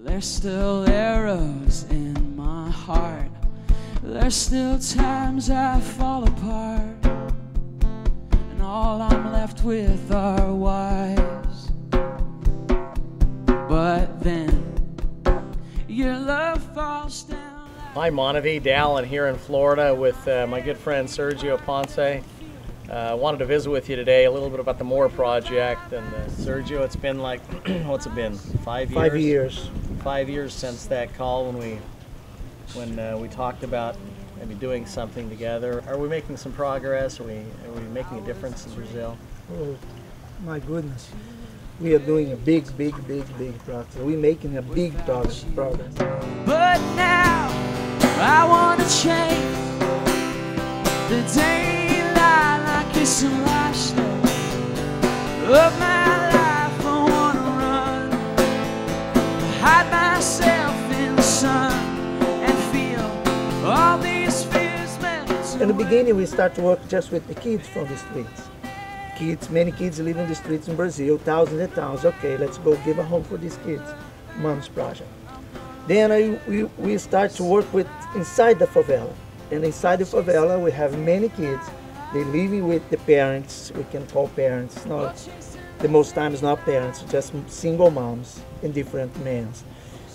There's still arrows in my heart. There's still times I fall apart, and all I'm left with are whys. But then your love falls down. Hi, MonaVie Dallin here in Florida with my good friend Sergio Ponce. I wanted to visit with you today a little bit about the More project. And Sergio, it's been like, what's it been, 5 years? 5 years. 5 years since that call when we talked about maybe doing something together. Are we making some progress? Are we making a difference in Brazil? Oh, my goodness. We are doing a big progress. We're making a big progress. But now I want to change the daylight like it's some lifestyle of my life. I want to run, hide myself in the sun and feel all these fears melt. In the beginning, we start to work just with the kids from the streets. Many kids live in the streets in Brazil, thousands and thousands. Okay, let's go give a home for these kids. Mom's project. Then we start to work with inside the favela. And inside the favela, we have many kids. They living with the parents. We can call parents. Not the most times not parents, just single moms in different men's.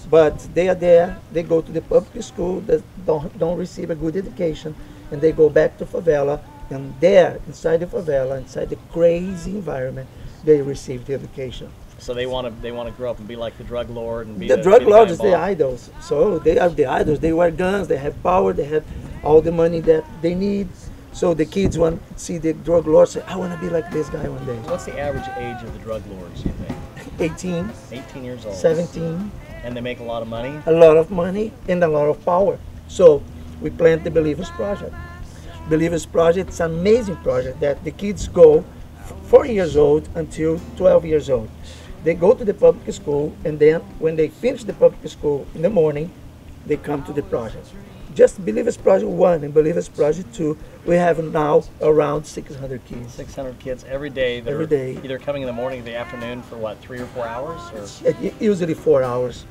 But they are there. They go to the public school that don't receive a good education, and they go back to favela. And there, inside the favela, inside the crazy environment, they receive the education. So they want to grow up and be like the drug lord and be the drug lords is the idols. So they are the idols. They wear guns. They have power. They have all the money that they need. So the kids want to see the drug lords. Say, I want to be like this guy one day. What's the average age of the drug lords, you think? 18. 18 years old. 17. And they make a lot of money. A lot of money and a lot of power. So we plant the Believers Project. Believers Project is an amazing project that the kids go 4 years old until 12 years old. They go to the public school, and then when they finish the public school in the morning, they come to the project. Just Believers Project 1 and Believers Project 2, we have now around 600 kids. 600 kids every day. Every day. Either coming in the morning or the afternoon for what, 3 or 4 hours? Or? Usually 4 hours.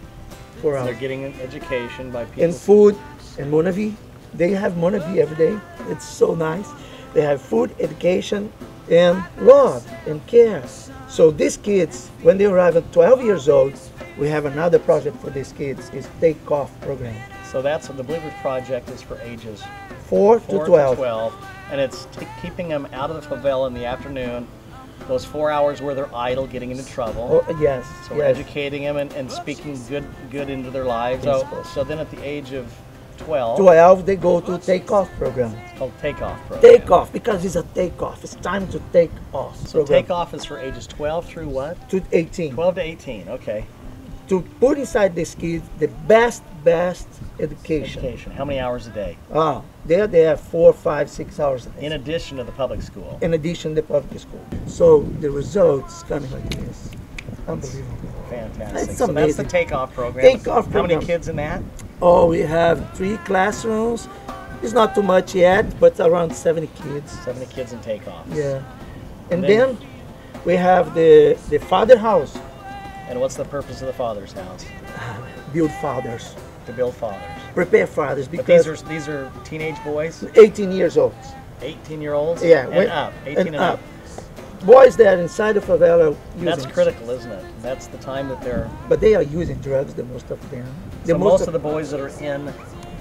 4 hours. They're getting an education by people. And food and MonaVie. They have MonaVie every day. It's so nice. They have food, education, and love and care. So these kids, when they arrive at 12 years old, we have another project for these kids. It's Take Off program. So that's what the Believers Project is for ages 4 to 12. And it's keeping them out of the favela in the afternoon. Those 4 hours where they're idle, getting into trouble. Oh, yes. So we're educating them and speaking good into their lives. So then at the age of 12, they go to Take Off program. It's called Take Off program. Take Off, because it's a take off. It's time to take off. So Take Off is for ages 12 through what? To 18. 12 to 18, okay. To put inside these kids the best education. How many hours a day? They have 4, 5, 6 hours a day. In addition to the public school? In addition to the public school. So the results coming like this. Unbelievable. Fantastic. It's so amazing. That's the Take Off program. Take Off program. How many kids in that? Oh, we have 3 classrooms. It's not too much yet, but around 70 kids. 70 kids in Take Off. Yeah. And then we have the Father House. And what's the purpose of the Father's House? Build fathers. To build fathers. Prepare fathers, because these are teenage boys? 18 years old. 18-year-olds? Yeah. And up. 18 and up. Boys that are inside the favela using. That's critical, isn't it? That's the time that they're. But they are using drugs, the most of them. So most of the boys that are in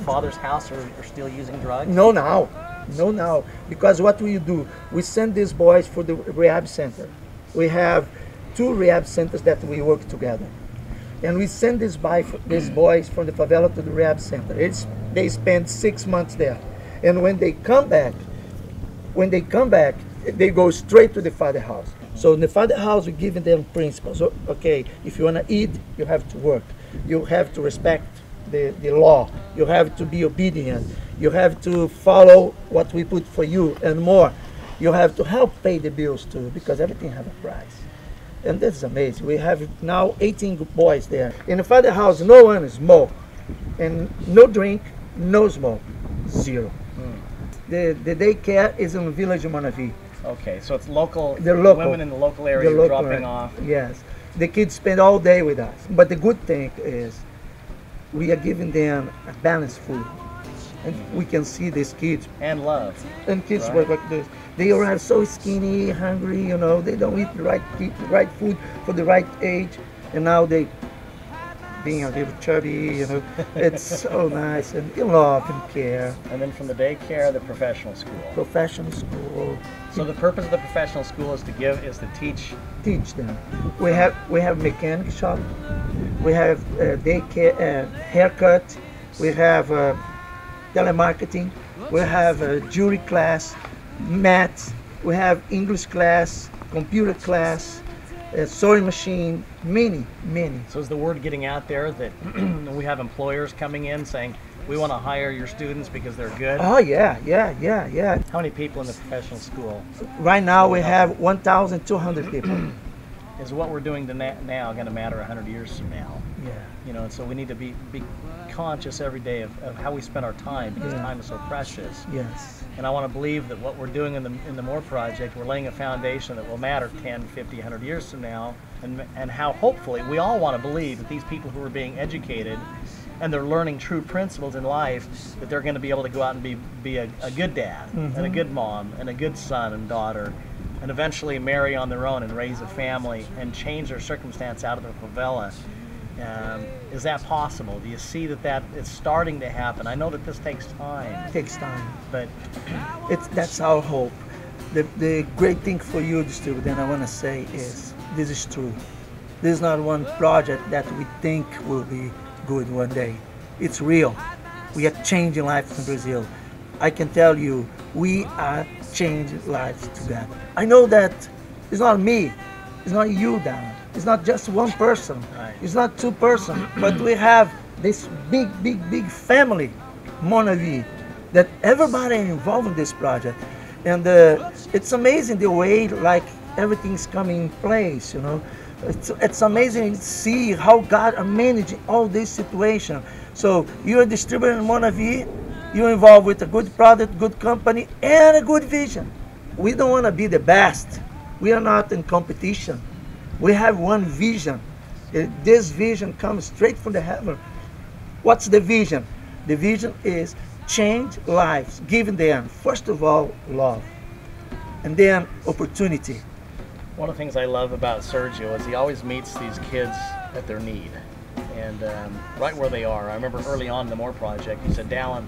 Father's House are still using drugs? No, now. Because what we do, we send these boys for the rehab center. We have 2 rehab centers that we work together. And we send these boys from the favela to the rehab center. They spend 6 months there. And when they come back, they go straight to the Father House. So in the Father House, we're giving them principles. Okay, if you want to eat, you have to work. You have to respect the law. You have to be obedient. You have to follow what we put for you and more. You have to help pay the bills too, because everything has a price. And that's amazing. We have now 18 boys there. In the Father House, no one smoke. And no drink, no smoke. 0. The daycare is in the village of MonaVie. Okay, so it's local, They're local. Women in the local area dropping off. Yes. The kids spend all day with us. But the good thing is we are giving them a balanced food. And we can see these kids. And love. And kids Right. work like this. They arrive so skinny, hungry, you know, they don't eat the right food for the right age. And now they being a little chubby, you know. It's so nice, and you love and care. And then from the daycare, the professional school. Professional school. So the purpose of the professional school is to teach. Teach them. We have mechanic shop. We have daycare, haircut. We have telemarketing. We have a jewelry class, math. We have English class, computer class, sewing machine, many. So is the word getting out there that we have employers coming in saying, we want to hire your students because they're good? Oh yeah. How many people in the professional school? Right now we have 1,200 people. Is what we're doing now going to matter 100 years from now? Yeah. You know, and so we need to be conscious every day of how we spend our time, because time is so precious. Yes. And I want to believe that what we're doing in the MORE project, we're laying a foundation that will matter 10, 50, 100 years from now, and how hopefully we all want to believe that these people who are being educated and they're learning true principles in life, that they're going to be able to go out and be a good dad and a good mom and a good son and daughter, and eventually marry on their own and raise a family and change their circumstance out of the favela. Is that possible? Do you see that it's starting to happen? I know that this takes time. It takes time. But that's our hope. The great thing for you, distributor, and I want to say is, this is true. This is not one project that we think will be good one day. It's real. We are changing lives in Brazil. I can tell you, we are changing lives together. I know that it's not me, it's not you, Dallin. It's not just one person. Right. It's not two persons, but we have this big family, MonaVie, that everybody involved in this project. And it's amazing the way like everything's coming in place, you know. It's amazing to see how God are managing all this situation. So you're a distributor in MonaVie, you're involved with a good product, good company, and a good vision. We don't want to be the best. We are not in competition. We have one vision. This vision comes straight from the heaven. What's the vision? The vision is change lives, giving them, first of all, love, and then opportunity. one of the things I love about Sergio is he always meets these kids at their need, and right where they are. I remember early on in the MORE project, he said, Dallin,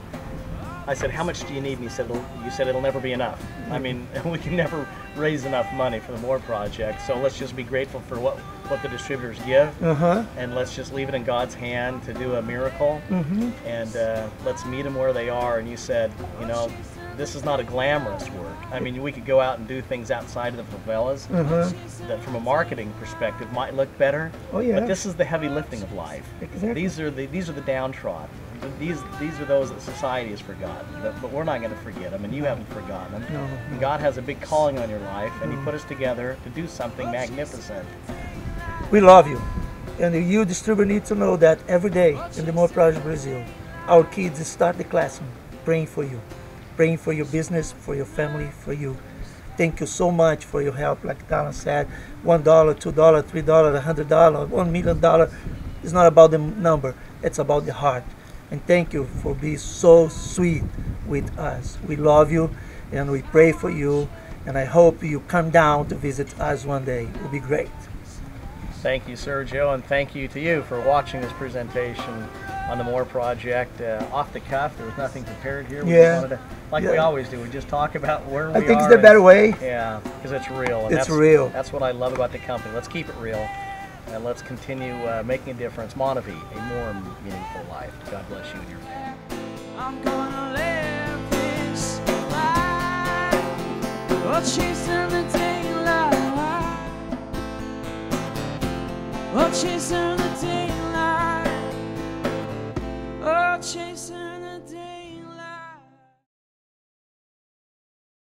I said, how much do you need? And he said, you said it'll never be enough. I mean, we can never raise enough money for the MORE project, so let's just be grateful for what the distributors give, and let's just leave it in God's hand to do a miracle, and let's meet them where they are. And you said, you know, this is not a glamorous work. I mean, we could go out and do things outside of the favelas that from a marketing perspective might look better, but this is the heavy lifting of life. Exactly. These are the downtrodden. These are those that society has forgotten, but we're not going to forget them, and you haven't forgotten them. No. And God has a big calling on your life, and He put us together to do something magnificent. We love you, and you distributor need to know that every day in the MORE Project Brazil, our kids start the classroom praying for you, praying for your business, for your family, for you. Thank you so much for your help. Like Dallin said, $1, $2, $3, $100, $1 million. It's not about the number, it's about the heart. And thank you for being so sweet with us. We love you and we pray for you, and I hope you come down to visit us one day. It will be great. Thank you, Sergio, and thank you to you for watching this presentation on the MORE project. Off the cuff, there was nothing prepared here. We just wanted to, like we always do, we just talk about where we are. I think it's the better way. Yeah, because it's real. And it's real. That's what I love about the company. Let's keep it real, and let's continue making a difference. MonaVie, a more meaningful life. God bless you and your family. I'm gonna live this life, oh, chasing the daylight, oh, chasing the daylight, oh, chasing